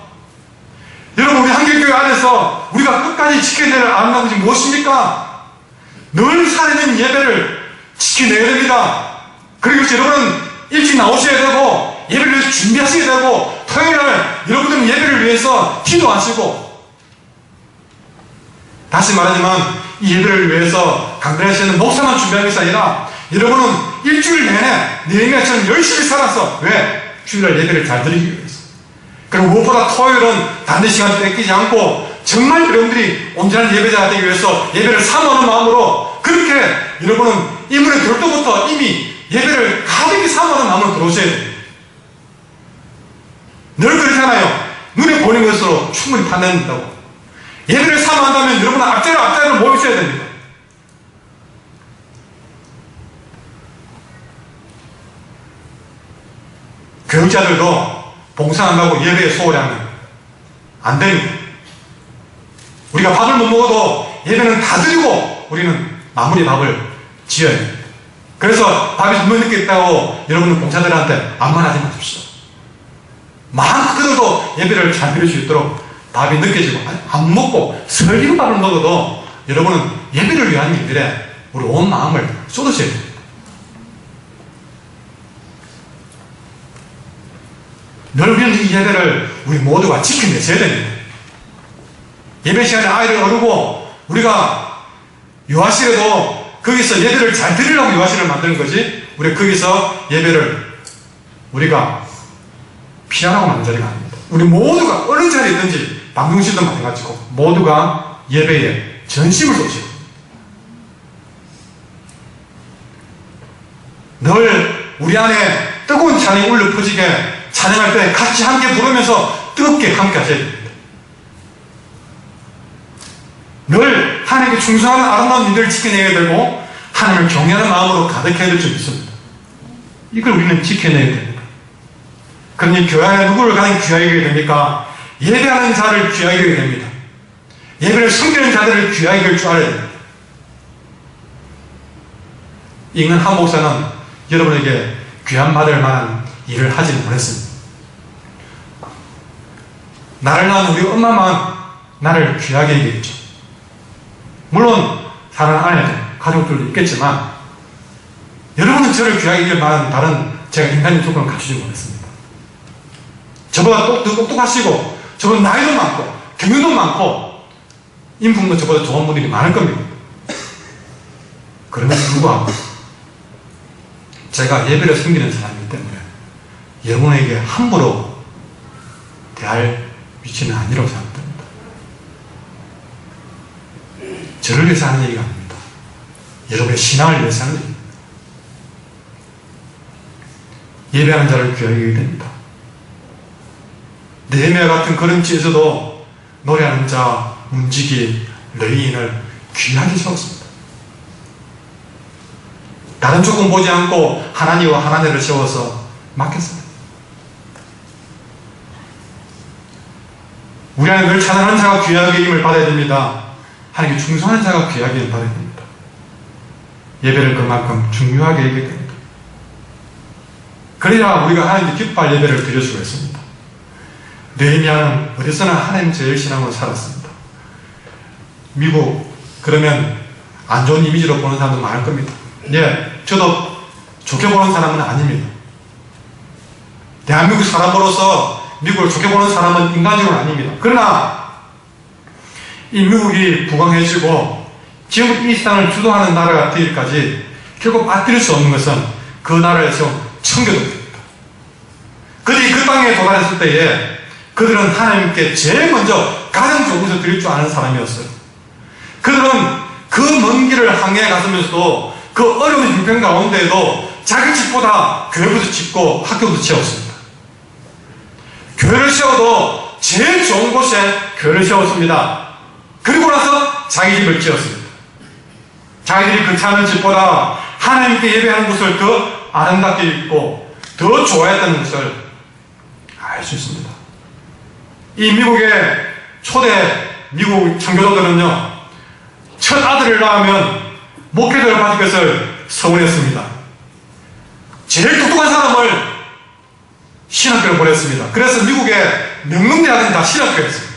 여러분, 우리 한길교회 안에서 우리가 끝까지 지켜내야 될 아름다운 것이 무엇입니까? 늘 살아있는 예배를 지켜내야 됩니다. 그리고 여러분은 일찍 나오셔야 되고 예배를 위해서 준비하셔야 되고 토요일날 여러분들은 예배를 위해서 기도하시고, 다시 말하지만 이 예배를 위해서 강단하시는 목사만 준비하는 것이 아니라 여러분은 일주일 내내 느헤미야처럼 열심히 살아서, 왜? 주일날 예배를 잘 드리기 위해서. 그리고 무엇보다 토요일은 다른 시간을 뺏기지 않고 정말 여러분들이 온전한 예배자가 되기 위해서 예배를 사모하는 마음으로, 그렇게 여러분은 이 문에 들어올 때부터 이미 예배를 가득히 사모하는 마음으로 들어오셔야 됩니다. 늘 그렇잖아요. 눈에 보이는 것으로 충분히 판단된다고. 예배를 사모한다면 여러분은 앞자리로 모이셔야 됩니다. 교육자들도 봉사한다고 예배에 소홀히 하면 안 됩니다. 우리가 밥을 못 먹어도 예배는 다 드리고 우리는 마무리 밥을 지어야 됩니다. 그래서 밥이 좀 늦게 있다고 여러분은 봉사들한테 안만하지 마십시오. 마음껏 그들도 예배를 잘 드릴 수 있도록 밥이 늦게지고 안 먹고 설기는 밥을 먹어도 여러분은 예배를 위한 일들에 우리 온 마음을 쏟으셔야 됩니다. 늘 우리는 이 예배를 우리 모두가 지켜내셔야 됩니다. 예배 시간에 아이를 어르고 우리가 유아실에도 거기서 예배를 잘 드리려고 유아실을 만드는 거지, 우리가 거기서 예배를 우리가 피하라고 만든 자리가 아닙니다. 우리 모두가 어느 자리에 있든지, 방송실도 마찬가지고 모두가 예배에 전심을 쏟으셔야 됩니다. 늘 우리 안에 뜨거운 찬양이 울려 퍼지게 찬양할 때 같이 함께 부르면서 뜨겁게 함께 하셔야 됩니다. 늘 하나님께 충성하는 아름다운 일들을 지켜내야 되고 하나님을 경외하는 마음으로 가득해야 될 줄 믿습니다. 이걸 우리는 지켜내야 됩니다. 그럼 이 교회 안에 누구를 가장 귀하게 여겨야 됩니까? 예배하는 자를 귀하게 여겨야 됩니다. 예배를 섬기는 자들을 귀하게 여길 줄 알아야 됩니다. 읽는 한 목사는 여러분에게 귀한 받을 만한 일을 하지 못했습니다. 나를 낳은 우리 엄마만 나를 귀하게 여기겠죠. 물론 사랑하는 아내도 가족들도 있겠지만 여러분은 저를 귀하게 여길 만한 다른 제가 인간적 조건을 갖추지 못했습니다. 저보다 똑똑하시고 저보다 나이도 많고 경륜도 많고 인품도 저보다 좋은 분들이 많을 겁니다. 그럼에도 불구하고 제가 예배를 섬기는 사람이기 때문에 여러분에게 함부로 대할 위치는 아니라고 생각됩니다. 저를 위해서 하는 얘기가 아닙니다. 여러분의 신앙을 위해서 하는 얘기입니다. 예배하는 자를 귀하게 여기게 됩니다. 느헤미야 같은 그런 지에서도 노래하는 자, 문지기, 레위인을 귀하게 세웠습니다. 다른 조건 보지 않고 하나님과 하나님을 세워서 맡겼습니다. 우리 안에 늘 찬양하는 자가 귀하게 힘을 받아야 됩니다. 하나님께 충성하는 자가 귀하게 힘을 받아야 됩니다. 예배를 그만큼 중요하게 여겨야 됩니다. 그래야 우리가 하나님께 기뻐할 예배를 드릴 수가 있습니다. 느헤미야는 어디서나 하나님 제일 신앙으로 살았습니다. 미국, 그러면 안 좋은 이미지로 보는 사람도 많을 겁니다. 예, 저도 좋게 보는 사람은 아닙니다. 대한민국 사람으로서 미국을 좋게 보는 사람은 인간적으로는 아닙니다. 그러나 이 미국이 부강해지고 지금 이 땅을 주도하는 나라가 되기까지 결국 빠뜨릴 수 없는 것은 그 나라에서 청교도입니다. 그들이 그 땅에 도달했을 때에 그들은 하나님께 제일 먼저 가장 좋은 것을 드릴 줄 아는 사람이었어요. 그들은 그 먼 길을 항해해 갔으면서도 그 어려운 형편 가운데에도 자기 집보다 교회부터 짓고 학교부터 세웠습니다. 교회를 세워도 제일 좋은 곳에 교회를 세웠습니다. 그리고 나서 자기 집을 지었습니다. 자기들이 그 차는 집보다 하나님께 예배하는 곳을 더 아름답게 입고 더 좋아했다는 것을 알 수 있습니다. 이 미국의 초대 미국 청교도들은요, 첫 아들을 낳으면 목회자를 받을 것을 서운했습니다. 제일 똑똑한 사람을 신학교를 신학교를 보냈습니다. 그래서 미국의 명문대학은 다 신학교였습니다.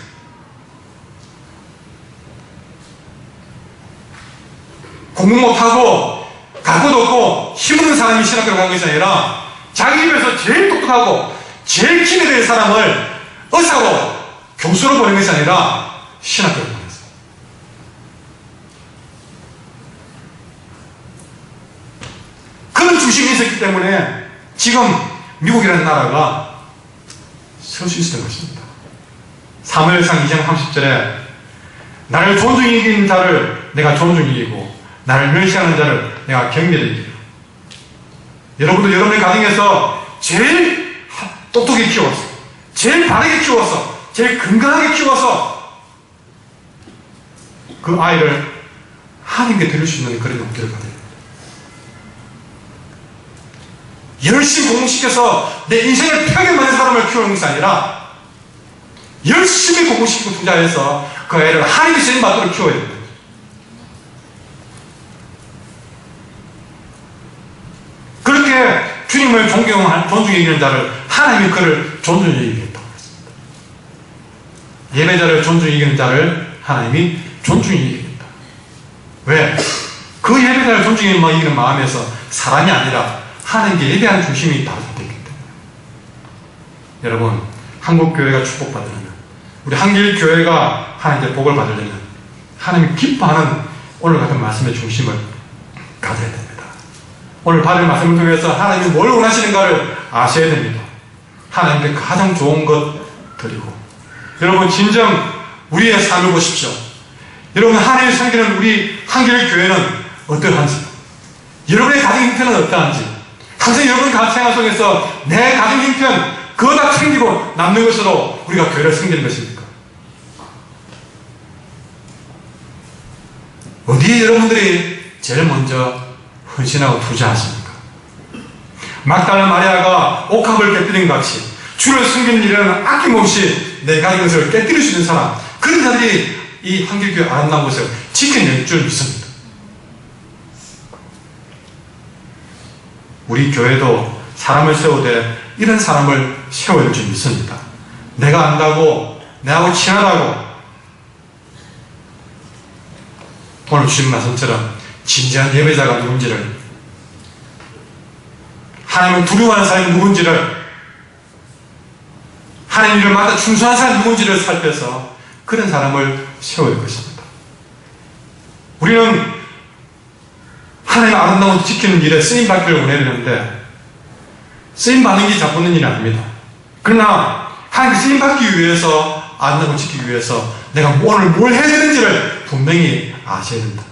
공부 못하고 각오도 없고 힘없는 사람이 신학교를 간 것이 아니라 자기 집에서 제일 똑똑하고 제일 힘이 될 사람을 의사로 교수로 보낸 것이 아니라 신학교를 보냈어요. 그런 중심이 있었기 때문에 지금 미국이라는 나라가 설 수 있었던 것입니다. 사무엘상 2장 30절에 나를 존중히 이기는 자를 내가 존중히 이기고 나를 멸시하는 자를 내가 경멸히 이기고. 여러분도 여러분의 가정에서 제일 똑똑히 키워서 제일 바르게 키워서 제일 건강하게 키워서 그 아이를 하나님께 드릴 수 있는 그런 용기를 가져야 됩니다. 열심히 공부시켜서 내 인생을 편하게 만든 사람을 키우는 것이 아니라 열심히 공부시키고 투자해서 그 애를 하나님의 쓰임 받도록 키워야 됩니다. 그렇게 주님을 존중해 이기는 자를 하나님이 그를 존중해 이기겠다고 했습니다. 예배자를 존중해 이기는 자를 하나님이 존중해 이기겠다. 왜? 그 예배자를 존중해 이기는 마음에서 사람이 아니라 하나님께 예배하는 중심이 바로 되기 때문에. 여러분, 한국교회가 축복받으려면, 우리 한길교회가 하나님께 복을 받으려면 하나님이 기뻐하는 오늘 같은 말씀의 중심을 가져야 됩니다. 오늘 받을 말씀을 통해서 하나님이 뭘 원하시는가를 아셔야 됩니다. 하나님께 가장 좋은 것 드리고. 여러분, 진정 우리의 삶을 보십시오. 여러분, 하나님을 섬기는 우리 한길교회는 어떠한지, 여러분의 가정 형편은 어떠한지, 항상 여러분 생활 속에서 내 가정 형편 그거 다 챙기고 남는 것으로 우리가 교회를 섬기는 것입니까? 어디에 여러분들이 제일 먼저 헌신하고 투자하십니까? 막달라 마리아가 옥합을 깨뜨린 것 같이 주를 섬기는 일에는 아낌없이 내 가진 것을 깨뜨릴 수 있는 사람, 그런 자들이 이 한길교회 아름다운 것을 지켜낼 줄 믿습니다. 우리 교회도 사람을 세우되 이런 사람을 세워야 될 줄 믿습니다. 내가 안다고, 내하고 친하다고, 오늘 주신 말씀처럼 진지한 예배자가 누군지를, 하나님을 두려워하는 사람이 누군지를, 하나님 일을 맡아 충성한 사람이 누군지를 살펴서 그런 사람을 세워야 할 것입니다. 우리는 하나님의 아름다운 지키는 일에 쓰임받기를 원하는데 쓰임받는 게 잡는 일이 아닙니다. 그러나 하나님께 쓰임받기 위해서, 아름다운 지키기 위해서 내가 오늘 뭘 해야 되는지를 분명히 아셔야 된다.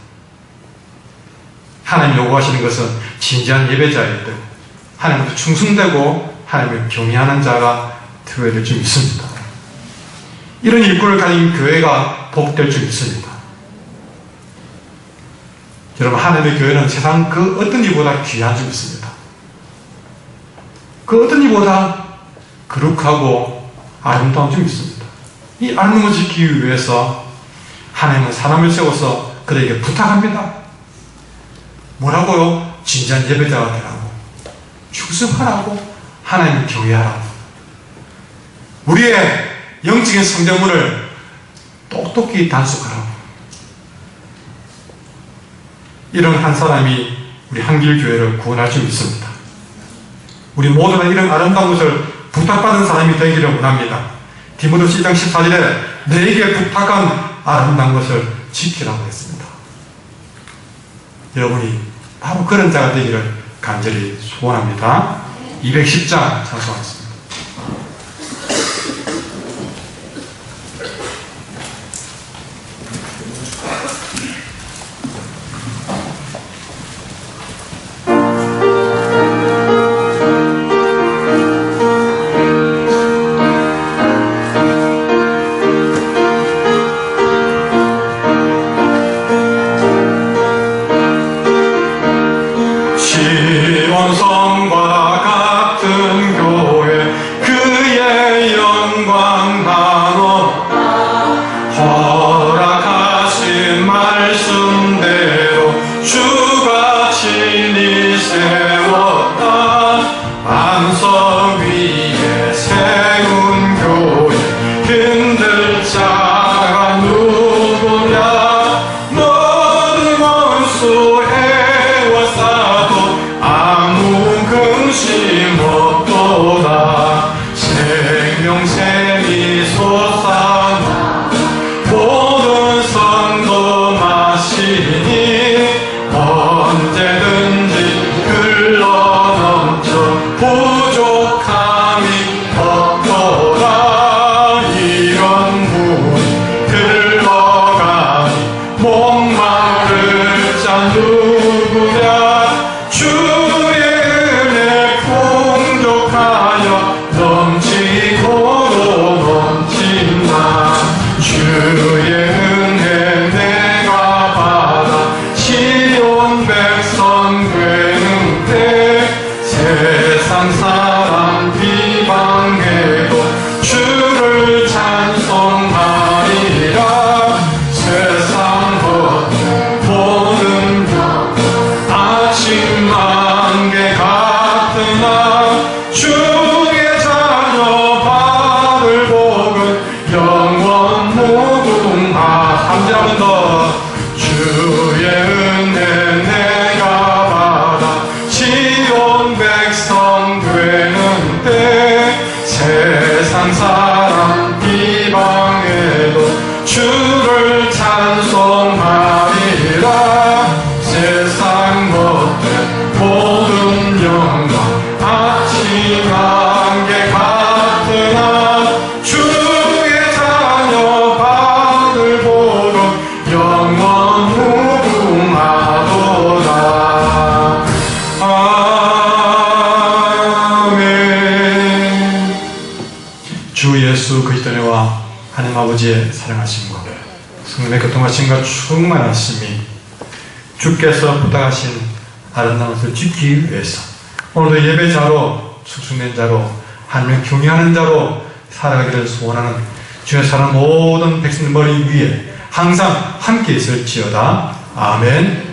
하나님 요구하시는 것은 진지한 예배자여야 되고 하나님께 충성되고 하나님을 경외하는 자가 되어야 될 줄 믿습니다. 이런 일꾼을 가진 교회가 복될 줄 믿습니다. 여러분, 하나님의 교회는 세상 그 어떤 이보다 귀한 줄 믿습니다. 그 어떤 이보다 거룩하고 아름다운 줄 믿습니다. 이 아름다움을 지키기 위해서 하나님은 사람을 세워서 그들에게 부탁합니다. 뭐라고요? 진지한 예배자가 되라고, 충성하라고, 하나님을 경외하라고, 우리의 영적인 성대문을 똑똑히 단속하라고. 이런 한 사람이 우리 한길교회를 구원할 줄 믿습니다. 우리 모두가 이런 아름다운 것을 부탁받은 사람이 되기를 원합니다. 디모데후서 2장 14절에 너에게 부탁한 아름다운 것을 지키라고 했습니다. 여러분이 바로 그런 자가 되기를 간절히 소원합니다. 210장 찬송하겠습니다. 시온성과 같은 교회 그의 영광 나눠 허락하신 말씀대로 주가 친히 세웠다. 반석 위에 세상 사람 비방해도 주를 찬송하리라. 세상 보는 아침 안개 같으나 주의 자녀 받을 복은 영원 무궁하. 한번 더. 주의 은혜 내가 받아 시온 백성 되는 때 세상 사람 비방해도 주를 찬송하리라. 세상 것들 모든 영광 아침 안개 같으나 주의 자녀 받을 복은 영원 무궁하도다. 아멘. 주 예수 그리스도 은혜와 하나님 아버지의 사랑하심과 성령의 교통하심과 충만하심이 주께서 부탁하신 아름다운 것을 지키기 위해서 오늘도 예배자로 축복된 자로 하나님을 경외하는 자로 살아가기를 소원하는 주의 사랑 모든 백성들 머리 위에 항상 함께 있을지어다. 아멘.